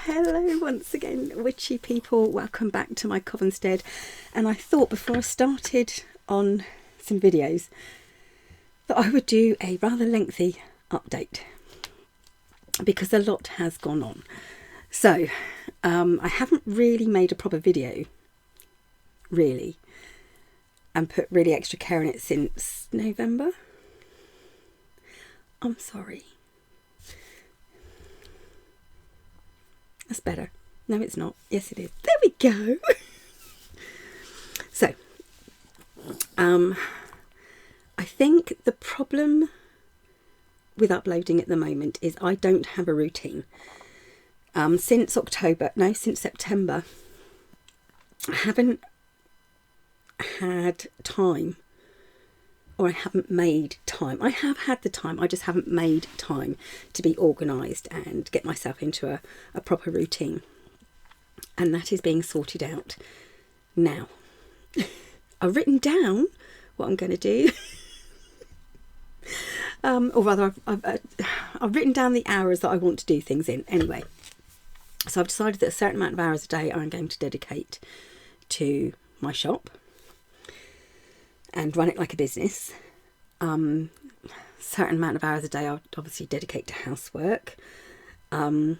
Hello once again, witchy people. Welcome back to my Covenstead. And I thought before I started on some videos that I would do a rather lengthy update because a lot has gone on. So I haven't really made a proper video, really, and put really extra care in it since November. I'm sorry. That's better. No, it's not. Yes, it is. There we go. So, I think the problem with uploading at the moment is I don't have a routine. Since September, I haven't had time, or I haven't made time. I have had the time, I just haven't made time to be organised and get myself into a proper routine. And that is being sorted out now. I've written down what I'm going to do. Or rather, I've written down the hours that I want to do things in. Anyway, so I've decided that a certain amount of hours a day I'm going to dedicate to my shop and run it like a business. Certain amount of hours a day I'll obviously dedicate to housework. And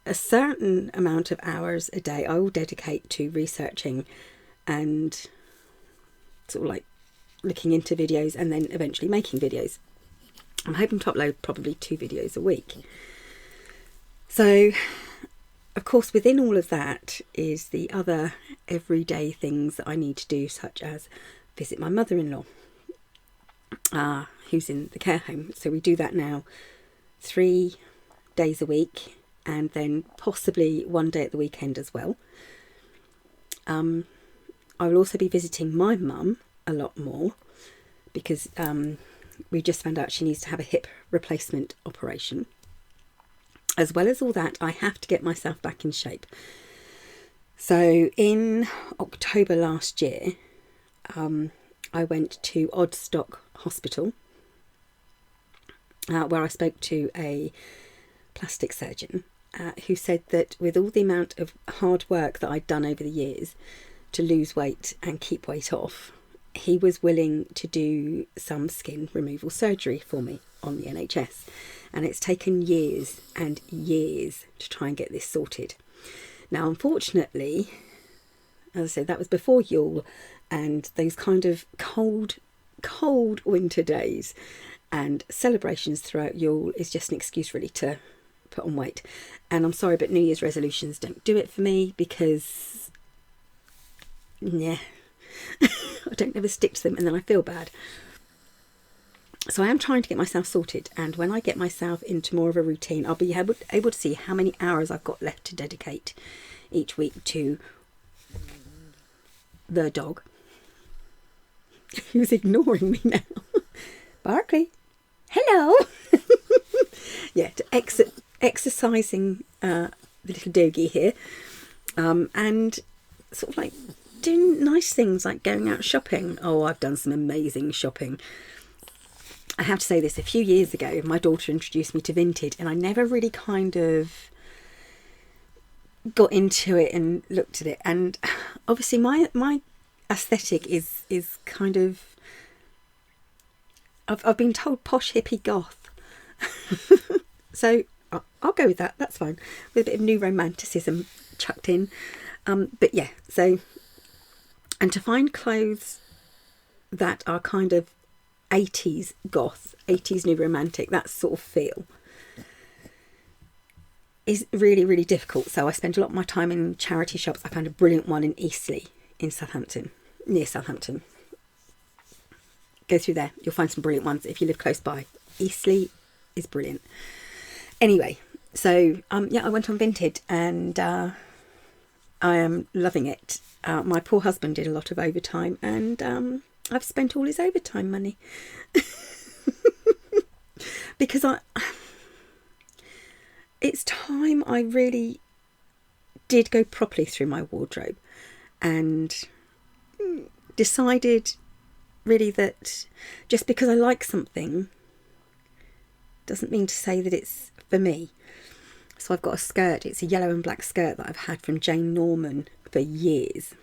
a certain amount of hours a day I will dedicate to researching and sort of like looking into videos and then eventually making videos. I'm hoping to upload probably 2 videos a week. So, of course, within all of that is the other everyday things that I need to do, such as visit my mother-in-law, who's in the care home. So we do that now 3 days a week, and then possibly 1 day at the weekend as well. I will also be visiting my mum a lot more because we just found out she needs to have a hip replacement operation. As well as all that, I have to get myself back in shape. So in October last year, I went to Odstock Hospital, where I spoke to a plastic surgeon who said that with all the amount of hard work that I'd done over the years to lose weight and keep weight off, he was willing to do some skin removal surgery for me on the NHS. And it's taken years and years to try and get this sorted. Now, unfortunately, as I said, that was before Yule and those kind of cold winter days, and celebrations throughout Yule is just an excuse really to put on weight. And I'm sorry, but New Year's resolutions don't do it for me because, yeah, I don't ever stick to them and then I feel bad. So I am trying to get myself sorted, and when I get myself into more of a routine, I'll be able to see how many hours I've got left to dedicate each week to the dog, who's ignoring me now. Barkley, hello. Yeah, to exercising the little doggy here, and sort of like doing nice things like going out shopping. Oh, I've done some amazing shopping. I have to say this, a few years ago, my daughter introduced me to Vinted, and I never really kind of got into it and looked at it. And obviously my aesthetic is kind of, I've been told posh hippie goth. So I'll go with that, that's fine, with a bit of new romanticism chucked in. But yeah, so, and to find clothes that are kind of 80s goth, 80s new romantic, that sort of feel, is really, really difficult. So I spend a lot of my time in charity shops. I found a brilliant one in Eastleigh in Southampton, near Southampton. Go through there, you'll find some brilliant ones if you live close by. Eastleigh is brilliant. Anyway, so yeah, I went on Vinted and I am loving it. My poor husband did a lot of overtime, and I've spent all his overtime money because it's time I really did go properly through my wardrobe and decided really that just because I like something doesn't mean to say that it's for me. So I've got a skirt. It's a yellow and black skirt that I've had from Jane Norman for years.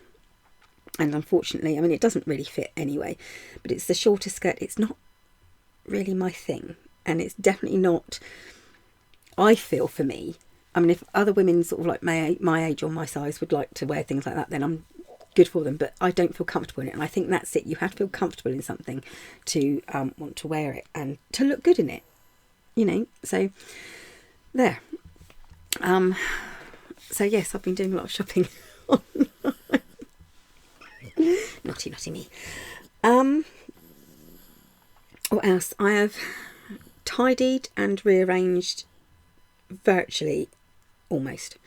And unfortunately, I mean, it doesn't really fit anyway, but it's the shorter skirt. It's not really my thing. And it's definitely not, I feel, for me. I mean, if other women sort of like my age or my size would like to wear things like that, then I'm good for them. But I don't feel comfortable in it. And I think that's it. You have to feel comfortable in something to want to wear it and to look good in it. You know, so there. So yes, I've been doing a lot of shopping. Naughty me. What else? I have tidied and rearranged virtually almost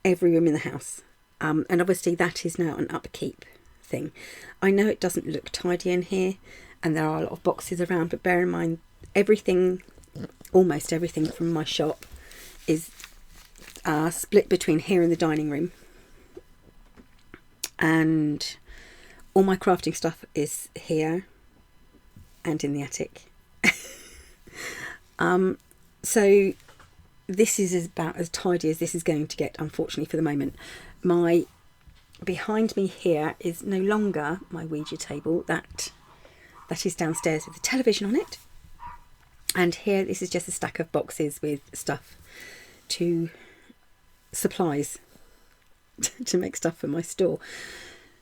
every room in the house. And obviously that is now an upkeep thing. I know it doesn't look tidy in here and there are a lot of boxes around, but bear in mind everything, almost everything from my shop is split between here and the dining room. And all my crafting stuff is here and in the attic. So this is about as tidy as this is going to get, unfortunately, for the moment. My behind me here is no longer my Ouija table. That is downstairs with the television on it. And here, this is just a stack of boxes with stuff to supplies to make stuff for my store.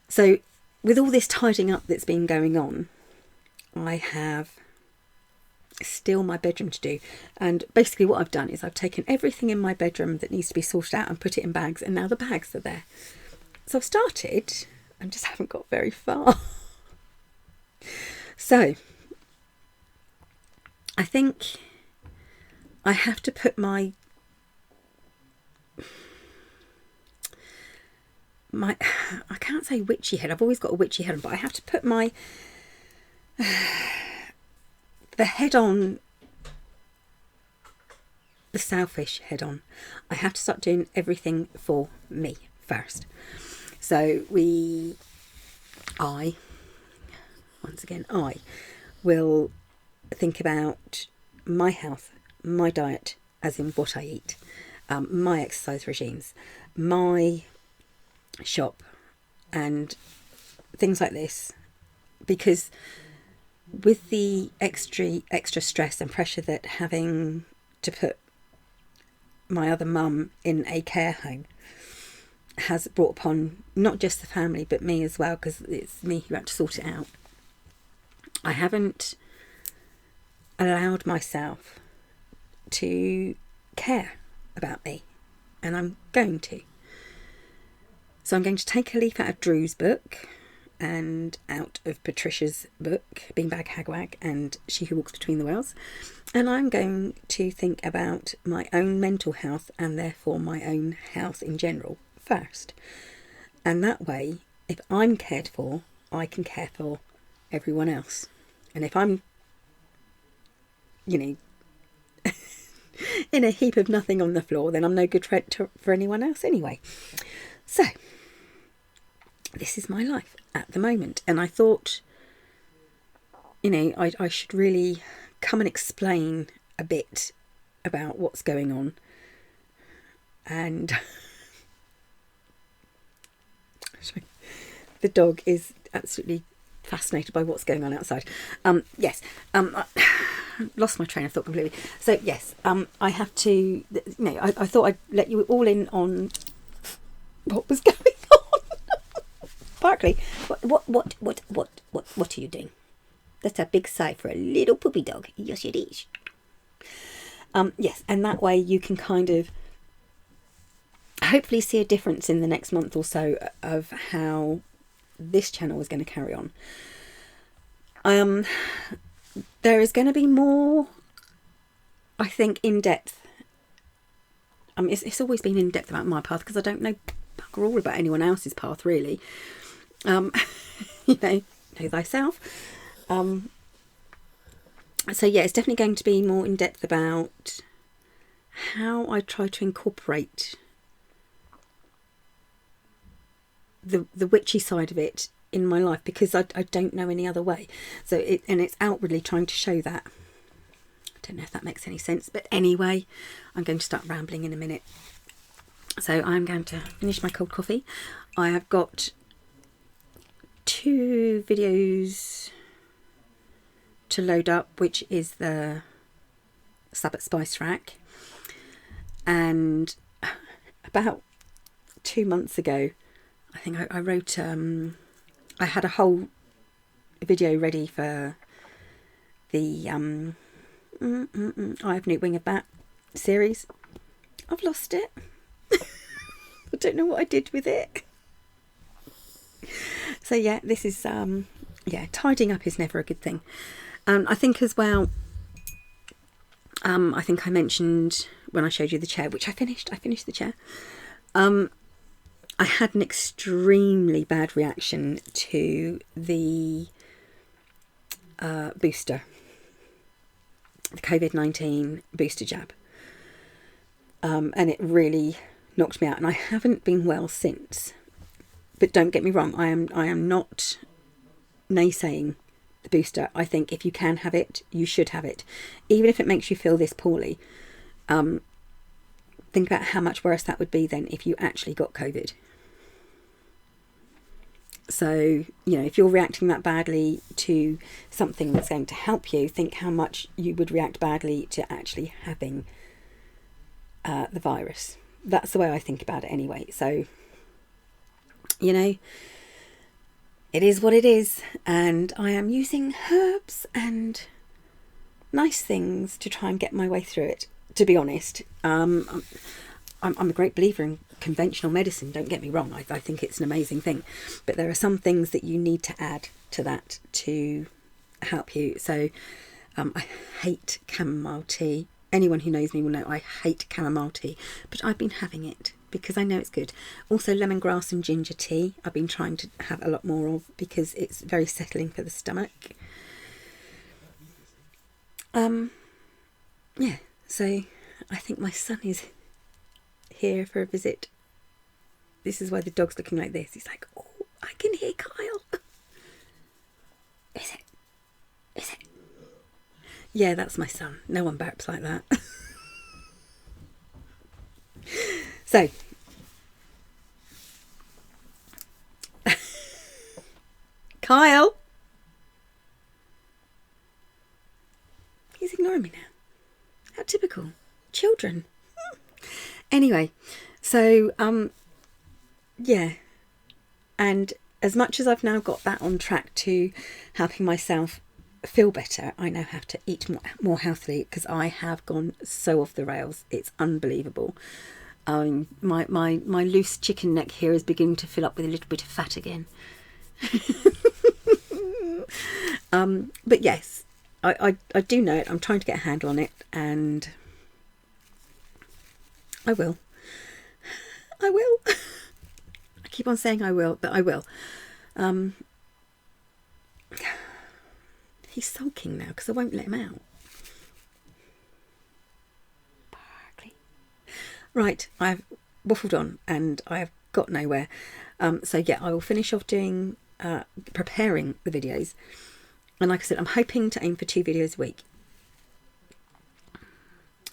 So with all this tidying up that's been going on, I have still my bedroom to do. And basically what I've done is I've taken everything in my bedroom that needs to be sorted out and put it in bags, and now the bags are there. So I've started and just haven't got very far. So I think I have to put my I can't say witchy head. I've always got a witchy head on, but I have to put my the head on, the selfish head on. I have to start doing everything for me first. So I will think about my health, my diet, as in what I eat, my exercise regimes, my shop and things like this, because with the extra stress and pressure that having to put my other mum in a care home has brought upon not just the family but me as well, because it's me who had to sort it out, I haven't allowed myself to care about me, and I'm going to. So I'm going to take a leaf out of Drew's book and out of Patricia's book, Beanbag Hagwag and She Who Walks Between the Wells, and I'm going to think about my own mental health and therefore my own health in general first. And that way, if I'm cared for, I can care for everyone else. And if I'm, in a heap of nothing on the floor, then I'm no good for anyone else anyway. So this is my life at the moment, and I thought, I should really come and explain a bit about what's going on. And the dog is absolutely fascinated by what's going on outside. I lost my train of thought completely. So yes, I have to, I thought I'd let you all in on what was going on. Barkley, what are you doing? That's a big sigh for a little puppy dog. Yes, it is. Yes, and that way you can kind of hopefully see a difference in the next month or so of how this channel is going to carry on. There is going to be more, I think, in depth. It's always been in depth about my path because I don't know bugger all about anyone else's path really. Know thyself. So yeah, it's definitely going to be more in depth about how I try to incorporate the witchy side of it in my life, because I don't know any other way. So it's outwardly trying to show that don't know if that makes any sense, but anyway, I'm going to start rambling in a minute. So I'm going to finish my cold coffee. I have got 2 videos to load up, which is the Sabbath Spice Rack, and about 2 months ago, I think I wrote, I had a whole video ready for the I Have Newt Wing of Bat series. I've lost it. I don't know what I did with it. So yeah, this is yeah, tidying up is never a good thing. I think as well, I think I mentioned when I showed you the chair, which I finished the chair. I had an extremely bad reaction to the booster, the COVID-19 booster jab, and it really knocked me out, and I haven't been well since. But don't get me wrong, I am not naysaying the booster. I think if you can have it, you should have it, even if it makes you feel this poorly. Think about how much worse that would be then if you actually got COVID. So, you know, if you're reacting that badly to something that's going to help you, think how much you would react badly to actually having the virus. That's the way I think about it anyway. So, you know, it is what it is, and I am using herbs and nice things to try and get my way through it, to be honest. I'm a great believer in conventional medicine, don't get me wrong. I think it's an amazing thing, but there are some things that you need to add to that to help you. So I hate chamomile tea. Anyone who knows me will know I hate chamomile tea, but I've been having it because I know it's good. Also lemongrass and ginger tea I've been trying to have a lot more of because it's very settling for the stomach. Yeah, so I think my son is here for a visit. This is why the dog's looking like this. He's like, oh, I can hear Kyle. Is it? Is it? Yeah, that's my son. No one barks like that. So, Kyle. He's ignoring me now. How typical. Children. Anyway, so, yeah. And as much as I've now got that on track to helping myself feel better, I now have to eat more healthily because I have gone so off the rails. It's unbelievable. My loose chicken neck here is beginning to fill up with a little bit of fat again. But yes, I do know it. I'm trying to get a handle on it, and I will. I keep on saying I will, but I will. He's sulking now because I won't let him out. Barkley. Right, I've waffled on and I've got nowhere. So yeah, I will finish off doing preparing the videos. And like I said, I'm hoping to aim for 2 videos a week.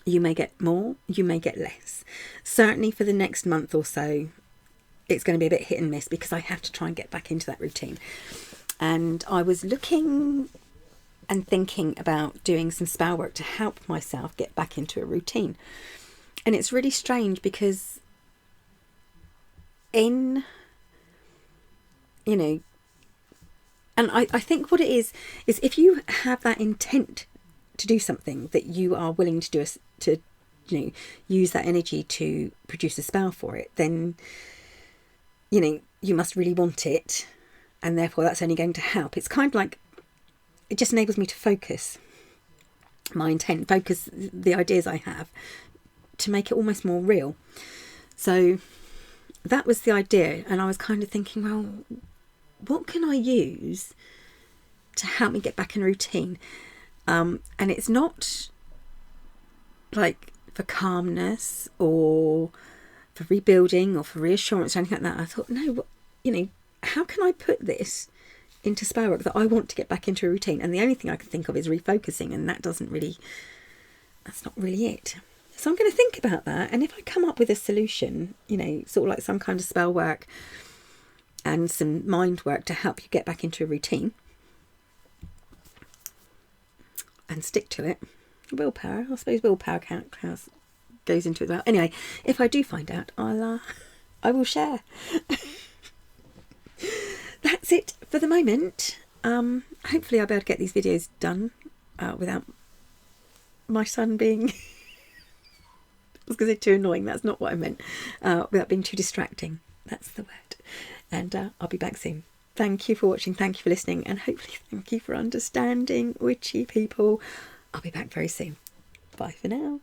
You may get more, you may get less. Certainly for the next month or so, it's going to be a bit hit and miss because I have to try and get back into that routine. And I was looking and thinking about doing some spell work to help myself get back into a routine. And it's really strange because you know, and I think what it is if you have that intent to do something that you are willing to do, to, you know, use that energy to produce a spell for it, then, you know, you must really want it, and therefore that's only going to help. It's kind of like, it just enables me to focus my intent, focus the ideas I have to make it almost more real. So that was the idea, and I was kind of thinking, well, what can I use to help me get back in a routine? And it's not like for calmness or for rebuilding or for reassurance or anything like that. I thought, no, you know, how can I put this into spell work that I want to get back into a routine? And the only thing I can think of is refocusing, and that doesn't really that's not really it. So I'm going to think about that, and if I come up with a solution, you know, sort of like some kind of spell work and some mind work to help you get back into a routine and stick to it. Willpower, I suppose willpower goes into it as well. Anyway, if I do find out, I will share. That's it for the moment. Hopefully I'll be able to get these videos done without my son being, I was going to say too annoying, that's not what I meant, without being too distracting. That's the word. And I'll be back soon. Thank you for watching, thank you for listening, and hopefully thank you for understanding, witchy people. I'll be back very soon. Bye for now.